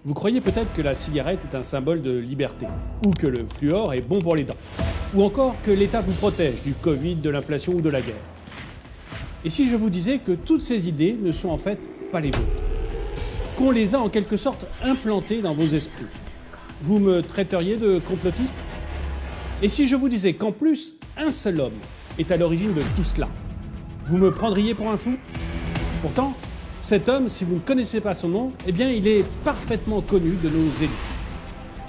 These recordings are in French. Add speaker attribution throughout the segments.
Speaker 1: Vous croyez peut-être que la cigarette est un symbole de liberté, ou que le fluor est bon pour les dents, ou encore que l'État vous protège du Covid, de l'inflation ou de la guerre. Et si je vous disais que toutes ces idées ne sont en fait pas les vôtres, qu'on les a en quelque sorte implantées dans vos esprits, vous me traiteriez de complotiste? Et si je vous disais qu'en plus, un seul homme est à l'origine de tout cela, vous me prendriez pour un fou? Pourtant, cet homme, si vous ne connaissez pas son nom, eh bien il est parfaitement connu de nos élus.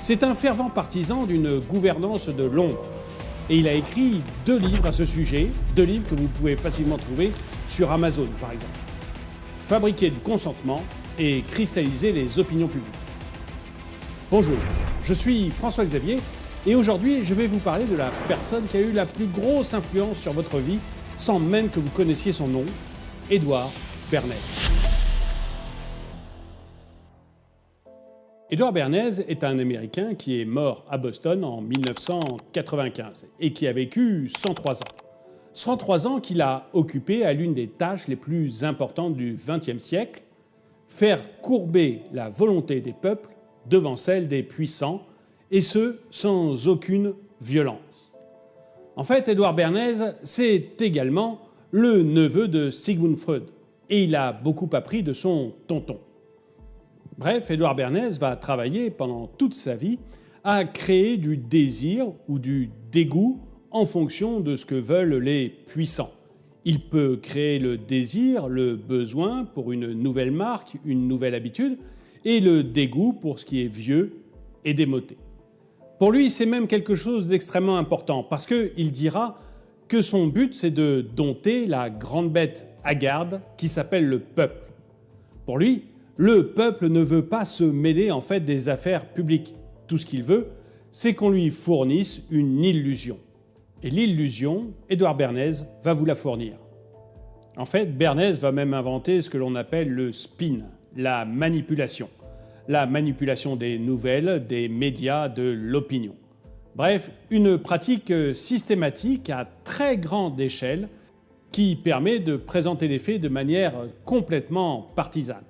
Speaker 1: C'est un fervent partisan d'une gouvernance de l'ombre. Et il a écrit 2 livres à ce sujet, 2 livres que vous pouvez facilement trouver sur Amazon par exemple. Fabriquer du consentement et cristalliser les opinions publiques. Bonjour, je suis François Xavier et aujourd'hui je vais vous parler de la personne qui a eu la plus grosse influence sur votre vie sans même que vous connaissiez son nom, Edward Bernays. Edward Bernays est un Américain qui est mort à Boston en 1995 et qui a vécu 103 ans. 103 ans qu'il a occupé à l'une des tâches les plus importantes du XXe siècle, faire courber la volonté des peuples devant celle des puissants, et ce, sans aucune violence. En fait, Edward Bernays, c'est également le neveu de Sigmund Freud, et il a beaucoup appris de son tonton. Bref, Edward Bernays va travailler pendant toute sa vie à créer du désir ou du dégoût en fonction de ce que veulent les puissants. Il peut créer le désir, le besoin pour une nouvelle marque, une nouvelle habitude, et le dégoût pour ce qui est vieux et démodé. Pour lui, c'est même quelque chose d'extrêmement important parce qu'il dira que son but, c'est de dompter la grande bête hagarde qui s'appelle le peuple. Pour lui, le peuple ne veut pas se mêler en fait des affaires publiques. Tout ce qu'il veut, c'est qu'on lui fournisse une illusion. Et l'illusion, Edward Bernays va vous la fournir. En fait, Bernays va même inventer ce que l'on appelle le spin, la manipulation. La manipulation des nouvelles, des médias, de l'opinion. Bref, une pratique systématique à très grande échelle qui permet de présenter les faits de manière complètement partisane.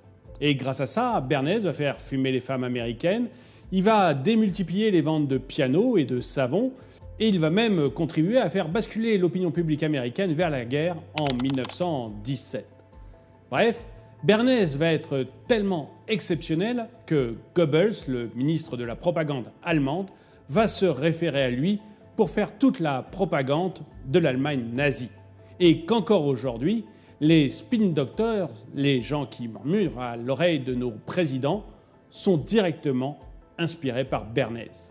Speaker 1: Et grâce à ça, Bernays va faire fumer les femmes américaines, il va démultiplier les ventes de pianos et de savons, et il va même contribuer à faire basculer l'opinion publique américaine vers la guerre en 1917. Bref, Bernays va être tellement exceptionnel que Goebbels, le ministre de la propagande allemande, va se référer à lui pour faire toute la propagande de l'Allemagne nazie. Et qu'encore aujourd'hui, les spin doctors, les gens qui murmurent à l'oreille de nos présidents, sont directement inspirés par Bernays.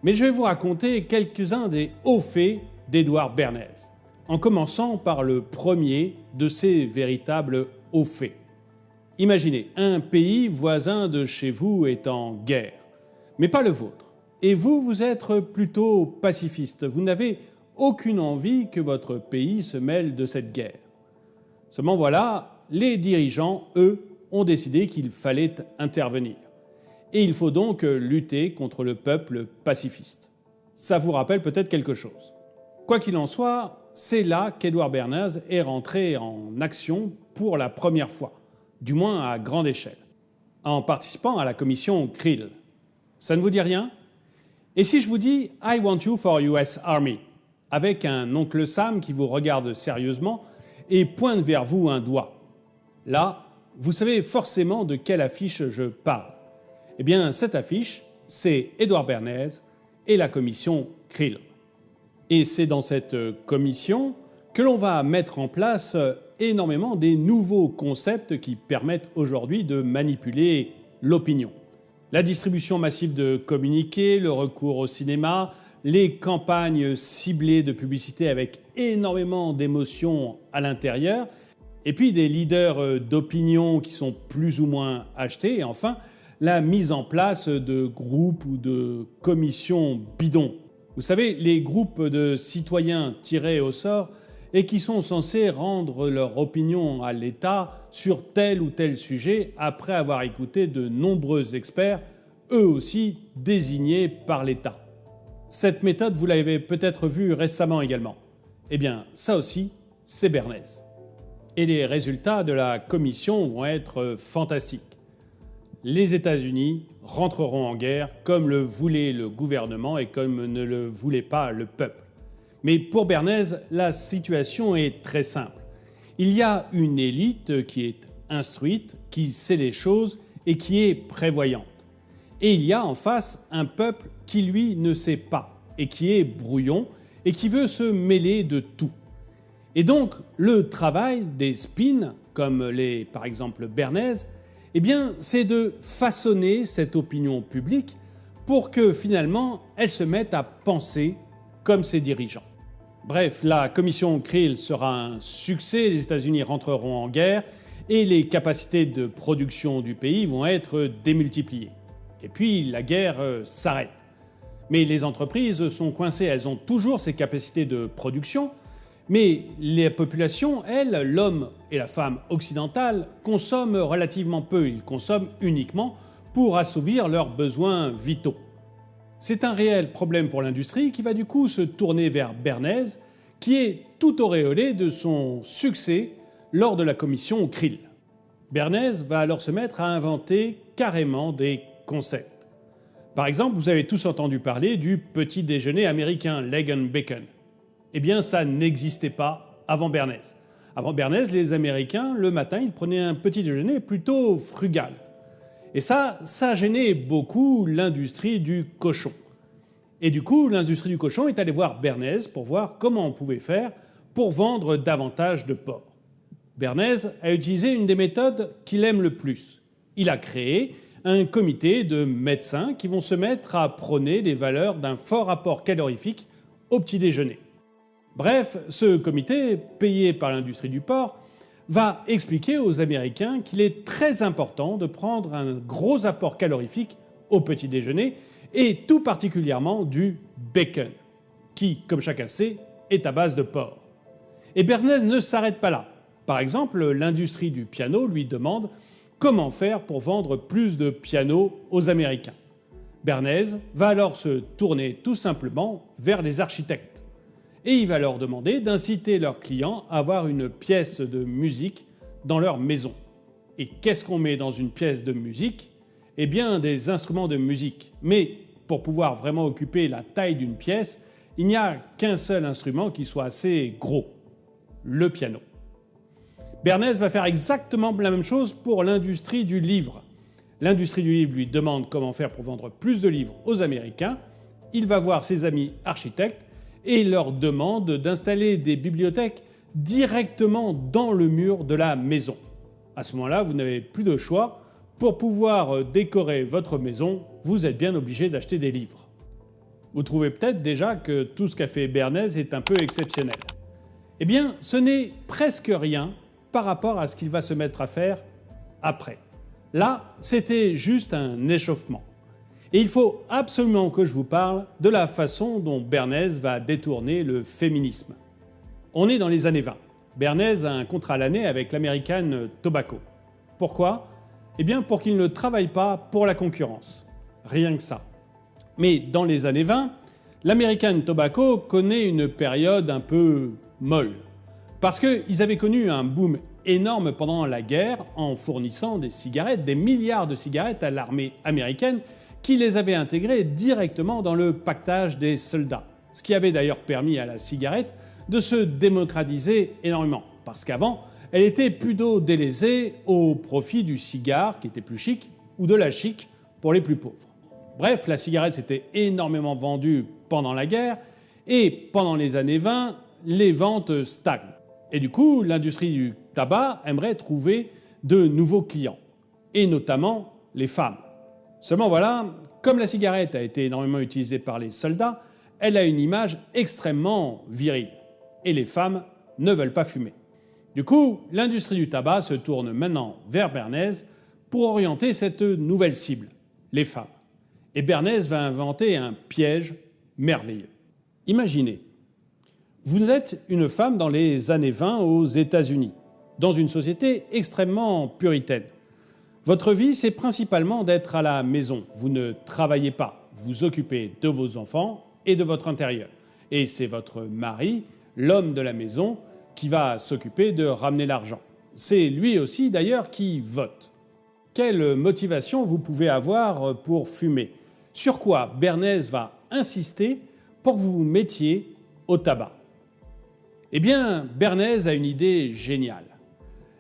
Speaker 1: Mais je vais vous raconter quelques-uns des hauts faits d'Edward Bernays, en commençant par le premier de ces véritables hauts faits. Imaginez, un pays voisin de chez vous est en guerre, mais pas le vôtre. Et vous, vous êtes plutôt pacifiste, vous n'avez aucune envie que votre pays se mêle de cette guerre. Seulement voilà, les dirigeants, eux, ont décidé qu'il fallait intervenir. Et il faut donc lutter contre le peuple pacifiste. Ça vous rappelle peut-être quelque chose. Quoi qu'il en soit, c'est là qu'Edward Bernays est rentré en action pour la première fois, du moins à grande échelle, en participant à la commission Krill. Ça ne vous dit rien? Et si je vous dis « I want you for US Army » avec un oncle Sam qui vous regarde sérieusement et pointe vers vous un doigt. Là, vous savez forcément de quelle affiche je parle. Eh bien, cette affiche, c'est Edward Bernays et la commission Krill. Et c'est dans cette commission que l'on va mettre en place énormément des nouveaux concepts qui permettent aujourd'hui de manipuler l'opinion. La distribution massive de communiqués, le recours au cinéma, les campagnes ciblées de publicité avec énormément d'émotions à l'intérieur, et puis des leaders d'opinion qui sont plus ou moins achetés, et enfin la mise en place de groupes ou de commissions bidons. Vous savez, les groupes de citoyens tirés au sort et qui sont censés rendre leur opinion à l'État sur tel ou tel sujet après avoir écouté de nombreux experts, eux aussi désignés par l'État. Cette méthode, vous l'avez peut-être vue récemment également. Eh bien, ça aussi, c'est Bernays. Et les résultats de la commission vont être fantastiques. les États-Unis rentreront en guerre comme le voulait le gouvernement et comme ne le voulait pas le peuple. Mais pour Bernays, la situation est très simple. Il y a une élite qui est instruite, qui sait les choses et qui est prévoyante. Et il y a en face un peuple qui, lui, ne sait pas et qui est brouillon et qui veut se mêler de tout. Et donc, le travail des spins, comme l'est par exemple Bernays, eh bien, c'est de façonner cette opinion publique pour que finalement, elle se mette à penser comme ses dirigeants. Bref, la commission Krill sera un succès, les États-Unis rentreront en guerre et les capacités de production du pays vont être démultipliées. Et puis, la guerre s'arrête. Mais les entreprises sont coincées, elles ont toujours ces capacités de production, mais les populations, elles, l'homme et la femme occidentale, consomment relativement peu. Ils consomment uniquement pour assouvir leurs besoins vitaux. C'est un réel problème pour l'industrie qui va du coup se tourner vers Bernays, qui est tout auréolé de son succès lors de la commission Krill. Bernays va alors se mettre à inventer carrément des concepts. Par exemple, vous avez tous entendu parler du petit déjeuner américain, l'egg and bacon. Eh bien, ça n'existait pas avant Bernays. Avant Bernays, les Américains, le matin, ils prenaient un petit déjeuner plutôt frugal. Et ça gênait beaucoup l'industrie du cochon. Et du coup, l'industrie du cochon est allée voir Bernays pour voir comment on pouvait faire pour vendre davantage de porc. Bernays a utilisé une des méthodes qu'il aime le plus. Il a créé un comité de médecins qui vont se mettre à prôner les valeurs d'un fort apport calorifique au petit déjeuner. Bref, ce comité, payé par l'industrie du porc, va expliquer aux Américains qu'il est très important de prendre un gros apport calorifique au petit déjeuner, et tout particulièrement du bacon, qui, comme chacun sait, est à base de porc. Et Bernays ne s'arrête pas là. Par exemple, l'industrie du piano lui demande comment faire pour vendre plus de pianos aux Américains. Bernays va alors se tourner tout simplement vers les architectes. Et il va leur demander d'inciter leurs clients à avoir une pièce de musique dans leur maison. Et qu'est-ce qu'on met dans une pièce de musique ? Eh bien, des instruments de musique. Mais pour pouvoir vraiment occuper la taille d'une pièce, il n'y a qu'un seul instrument qui soit assez gros, le piano. Bernays va faire exactement la même chose pour l'industrie du livre. L'industrie du livre lui demande comment faire pour vendre plus de livres aux Américains. Il va voir ses amis architectes et leur demande d'installer des bibliothèques directement dans le mur de la maison. À ce moment-là, vous n'avez plus de choix. Pour pouvoir décorer votre maison, vous êtes bien obligé d'acheter des livres. Vous trouvez peut-être déjà que tout ce qu'a fait Bernays est un peu exceptionnel. Eh bien, ce n'est presque rien par rapport à ce qu'il va se mettre à faire après. Là, c'était juste un échauffement. Et il faut absolument que je vous parle de la façon dont Bernays va détourner le féminisme. On est dans les années 20. Bernays a un contrat à l'année avec l'American Tobacco. Pourquoi ? Eh bien pour qu'il ne travaille pas pour la concurrence. Rien que ça. Mais dans les années 20, l'American Tobacco connaît une période un peu molle. Parce qu'ils avaient connu un boom énorme pendant la guerre en fournissant des cigarettes, des milliards de cigarettes à l'armée américaine qui les avait intégrées directement dans le pactage des soldats. Ce qui avait d'ailleurs permis à la cigarette de se démocratiser énormément. Parce qu'avant, elle était plutôt délaissée au profit du cigare qui était plus chic ou de la chic pour les plus pauvres. Bref, la cigarette s'était énormément vendue pendant la guerre et pendant les années 20, les ventes stagnent. Et du coup, l'industrie du tabac aimerait trouver de nouveaux clients, et notamment les femmes. Seulement voilà, comme la cigarette a été énormément utilisée par les soldats, elle a une image extrêmement virile, et les femmes ne veulent pas fumer. Du coup, l'industrie du tabac se tourne maintenant vers Bernays pour orienter cette nouvelle cible, les femmes. Et Bernays va inventer un piège merveilleux. Imaginez, vous êtes une femme dans les années 20 aux États-Unis, dans une société extrêmement puritaine. Votre vie, c'est principalement d'être à la maison. Vous ne travaillez pas, vous occupez de vos enfants et de votre intérieur. Et c'est votre mari, l'homme de la maison, qui va s'occuper de ramener l'argent. C'est lui aussi d'ailleurs qui vote. quelle motivation vous pouvez avoir pour fumer. Sur quoi Bernays va insister pour que vous vous mettiez au tabac? Eh bien, Bernays a une idée géniale.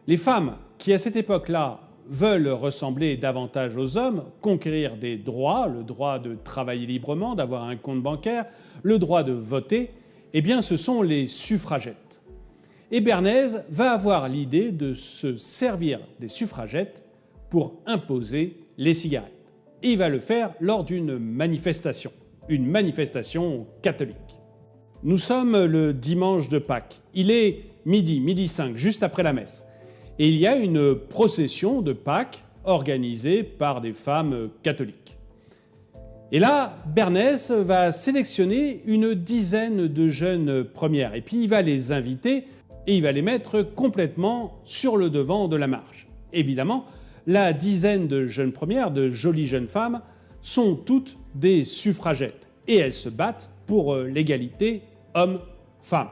Speaker 1: Les femmes qui, à cette époque-là, veulent ressembler davantage aux hommes, conquérir des droits, le droit de travailler librement, d'avoir un compte bancaire, le droit de voter, eh bien, ce sont les suffragettes. Et Bernays va avoir l'idée de se servir des suffragettes pour imposer les cigarettes. Et il va le faire lors d'une manifestation catholique. Nous sommes le dimanche de Pâques. Il est midi 5, juste après la messe. Et il y a une procession de Pâques organisée par des femmes catholiques. Et là, Bernays va sélectionner une dizaine de jeunes premières. Et puis il va les inviter et il va les mettre complètement sur le devant de la marche. Évidemment, la dizaine de jeunes premières, de jolies jeunes femmes, sont toutes des suffragettes. Et elles se battent pour l'égalité hommes-femmes.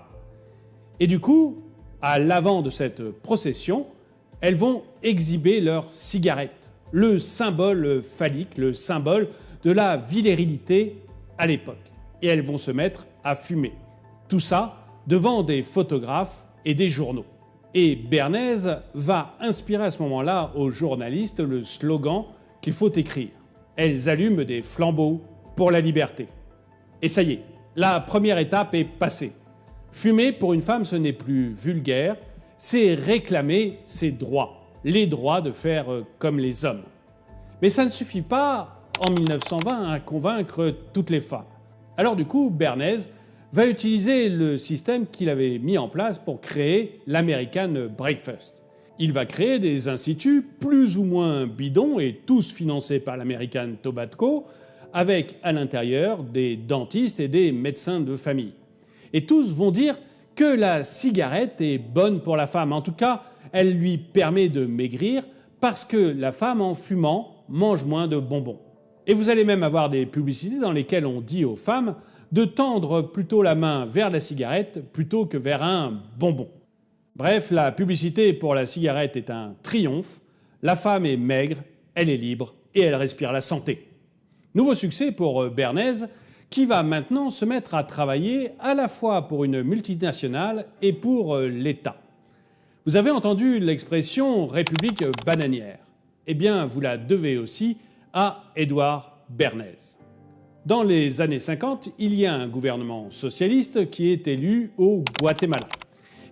Speaker 1: Et du coup, à l'avant de cette procession, elles vont exhiber leurs cigarettes, le symbole phallique, le symbole de la virilité à l'époque. Et elles vont se mettre à fumer. Tout ça devant des photographes et des journaux. Et Bernays va inspirer à ce moment-là aux journalistes le slogan qu'il faut écrire. Elles allument des flambeaux pour la liberté. Et ça y est, la première étape est passée. Fumer pour une femme, ce n'est plus vulgaire, c'est réclamer ses droits, les droits de faire comme les hommes. Mais ça ne suffit pas, en 1920, à convaincre toutes les femmes. Alors du coup, Bernays va utiliser le système qu'il avait mis en place pour créer l'American Breakfast. Il va créer des instituts plus ou moins bidons et tous financés par l'American Tobacco, avec à l'intérieur des dentistes et des médecins de famille. Et tous vont dire que la cigarette est bonne pour la femme. En tout cas, elle lui permet de maigrir parce que la femme, en fumant, mange moins de bonbons. Et vous allez même avoir des publicités dans lesquelles on dit aux femmes de tendre plutôt la main vers la cigarette plutôt que vers un bonbon. Bref, la publicité pour la cigarette est un triomphe. La femme est maigre, elle est libre et elle respire la santé. Nouveau succès pour Bernays, qui va maintenant se mettre à travailler à la fois pour une multinationale et pour l'État. Vous avez entendu l'expression « république bananière ». Eh bien, vous la devez aussi à Edward Bernays. Dans les années 50, il y a un gouvernement socialiste qui est élu au Guatemala.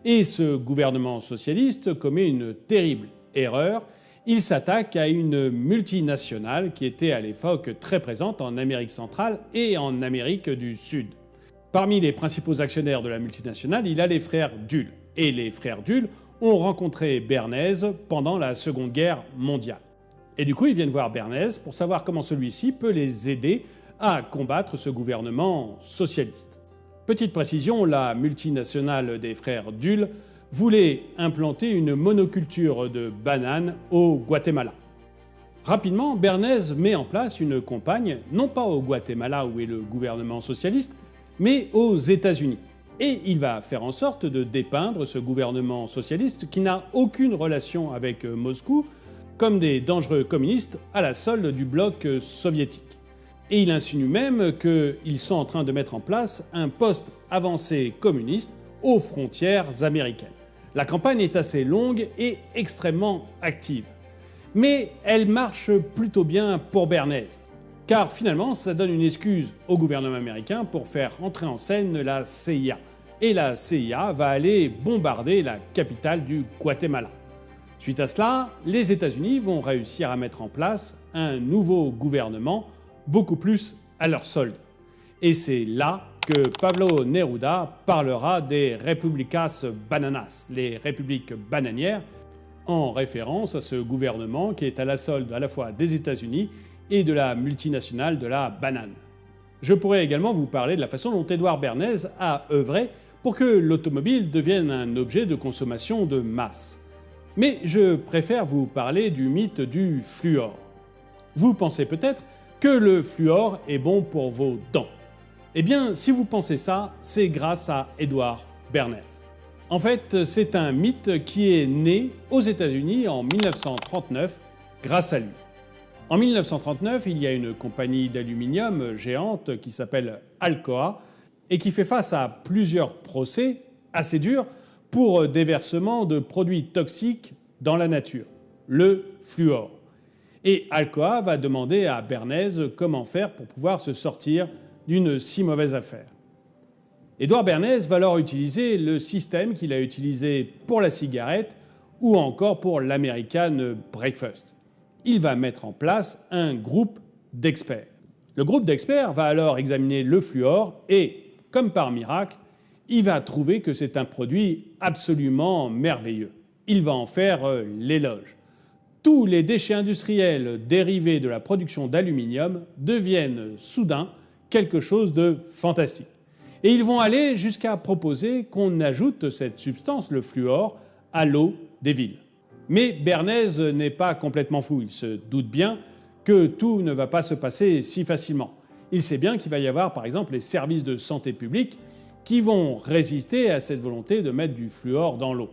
Speaker 1: Et ce gouvernement socialiste commet une terrible erreur. Il s'attaque à une multinationale qui était à l'époque très présente en Amérique centrale et en Amérique du Sud. Parmi les principaux actionnaires de la multinationale, il y a les frères Dulles. Et les frères Dulles ont rencontré Bernays pendant la Seconde Guerre mondiale. Et du coup, ils viennent voir Bernays pour savoir comment celui-ci peut les aider à combattre ce gouvernement socialiste. Petite précision, la multinationale des frères Dulles voulait implanter une monoculture de bananes au Guatemala. Rapidement, Bernays met en place une campagne, non pas au Guatemala où est le gouvernement socialiste, mais aux États-Unis. Et il va faire en sorte de dépeindre ce gouvernement socialiste qui n'a aucune relation avec Moscou comme des dangereux communistes à la solde du bloc soviétique. Et il insinue même qu'ils sont en train de mettre en place un poste avancé communiste aux frontières américaines. La campagne est assez longue et extrêmement active. Mais elle marche plutôt bien pour Bernays, car finalement ça donne une excuse au gouvernement américain pour faire entrer en scène la CIA. Et la CIA va aller bombarder la capitale du Guatemala. Suite à cela, les États-Unis vont réussir à mettre en place un nouveau gouvernement beaucoup plus à leur solde. Et c'est là que Pablo Neruda parlera des Republicas Bananas, les républiques bananières, en référence à ce gouvernement qui est à la solde à la fois des États-Unis et de la multinationale de la banane. Je pourrais également vous parler de la façon dont Edward Bernays a œuvré pour que l'automobile devienne un objet de consommation de masse. Mais je préfère vous parler du mythe du fluor. Vous pensez peut-être que le fluor est bon pour vos dents. Eh bien, si vous pensez ça, c'est grâce à Edward Bernays. En fait, c'est un mythe qui est né aux États-Unis en 1939 grâce à lui. En 1939, il y a une compagnie d'aluminium géante qui s'appelle Alcoa et qui fait face à plusieurs procès assez durs pour déversement de produits toxiques dans la nature, le fluor. Et Alcoa va demander à Bernays comment faire pour pouvoir se sortir d'une si mauvaise affaire. Édouard Bernays va alors utiliser le système qu'il a utilisé pour la cigarette ou encore pour l'American Breakfast. Il va mettre en place un groupe d'experts. Le groupe d'experts va alors examiner le fluor et, comme par miracle, il va trouver que c'est un produit absolument merveilleux. Il va en faire l'éloge. Tous les déchets industriels dérivés de la production d'aluminium deviennent soudain quelque chose de fantastique. Et ils vont aller jusqu'à proposer qu'on ajoute cette substance, le fluor, à l'eau des villes. Mais Bernays n'est pas complètement fou. Il se doute bien que tout ne va pas se passer si facilement. Il sait bien qu'il va y avoir par exemple les services de santé publique qui vont résister à cette volonté de mettre du fluor dans l'eau.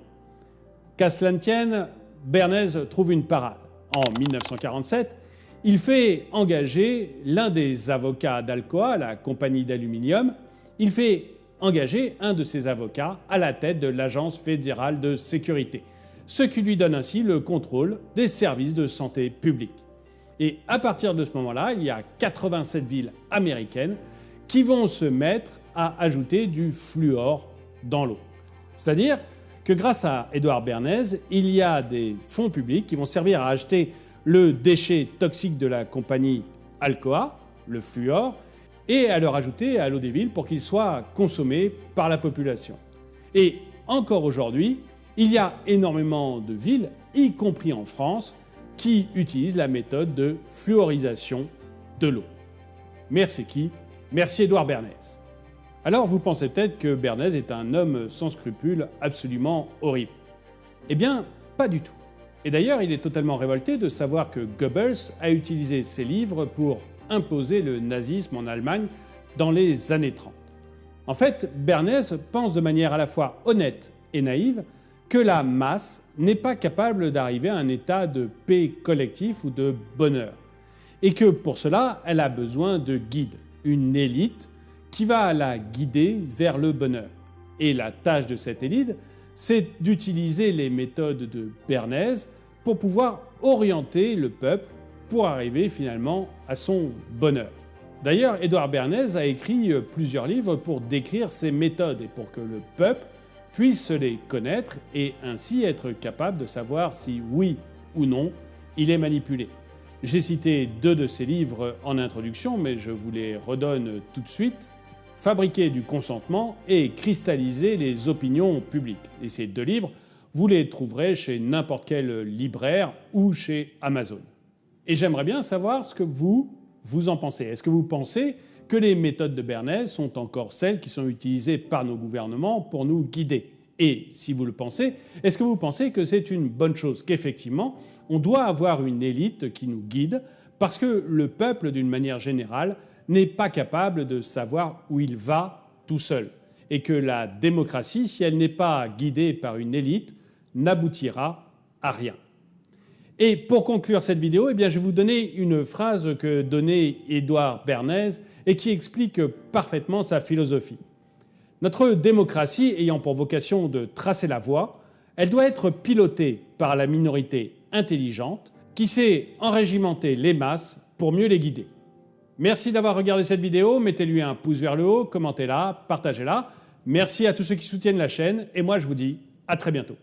Speaker 1: Qu'à cela ne tienne, Bernays trouve une parade. En 1947, il fait engager l'un des avocats d'Alcoa, la compagnie d'aluminium. Il fait engager un de ses avocats à la tête de l'Agence fédérale de sécurité, ce qui lui donne ainsi le contrôle des services de santé publique. Et à partir de ce moment-là, il y a 87 villes américaines qui vont se mettre à ajouter du fluor dans l'eau. C'est-à-dire que grâce à Édouard Bernays, il y a des fonds publics qui vont servir à acheter le déchet toxique de la compagnie Alcoa, le fluor, et à le rajouter à l'eau des villes pour qu'il soit consommé par la population. Et encore aujourd'hui, il y a énormément de villes, y compris en France, qui utilisent la méthode de fluorisation de l'eau. Merci qui? Merci Édouard Bernays. Alors vous pensez peut-être que Bernays est un homme sans scrupules absolument horrible. Eh bien, pas du tout. Et d'ailleurs, il est totalement révolté de savoir que Goebbels a utilisé ses livres pour imposer le nazisme en Allemagne dans les années 30. En fait, Bernays pense de manière à la fois honnête et naïve que la masse n'est pas capable d'arriver à un état de paix collectif ou de bonheur, et que pour cela, elle a besoin de guides, une élite qui va la guider vers le bonheur. Et la tâche de cette élite, c'est d'utiliser les méthodes de Bernays pour pouvoir orienter le peuple pour arriver finalement à son bonheur. D'ailleurs, Édouard Bernays a écrit plusieurs livres pour décrire ces méthodes et pour que le peuple puisse les connaître et ainsi être capable de savoir si oui ou non il est manipulé. J'ai cité deux de ces livres en introduction, mais je vous les redonne tout de suite. Fabriquer du consentement et cristalliser les opinions publiques. Et ces deux livres, vous les trouverez chez n'importe quel libraire ou chez Amazon. Et j'aimerais bien savoir ce que vous en pensez. Est-ce que vous pensez que les méthodes de Bernays sont encore celles qui sont utilisées par nos gouvernements pour nous guider? Et si vous le pensez, est-ce que vous pensez que c'est une bonne chose, qu'effectivement, on doit avoir une élite qui nous guide parce que le peuple, d'une manière générale, n'est pas capable de savoir où il va tout seul et que la démocratie, si elle n'est pas guidée par une élite, n'aboutira à rien. Et pour conclure cette vidéo, je vais vous donner une phrase que donnait Édouard Bernays et qui explique parfaitement sa philosophie. Notre démocratie ayant pour vocation de tracer la voie, elle doit être pilotée par la minorité intelligente qui sait enrégimenter les masses pour mieux les guider. Merci d'avoir regardé cette vidéo, mettez-lui un pouce vers le haut, commentez-la, partagez-la. Merci à tous ceux qui soutiennent la chaîne et moi je vous dis à très bientôt.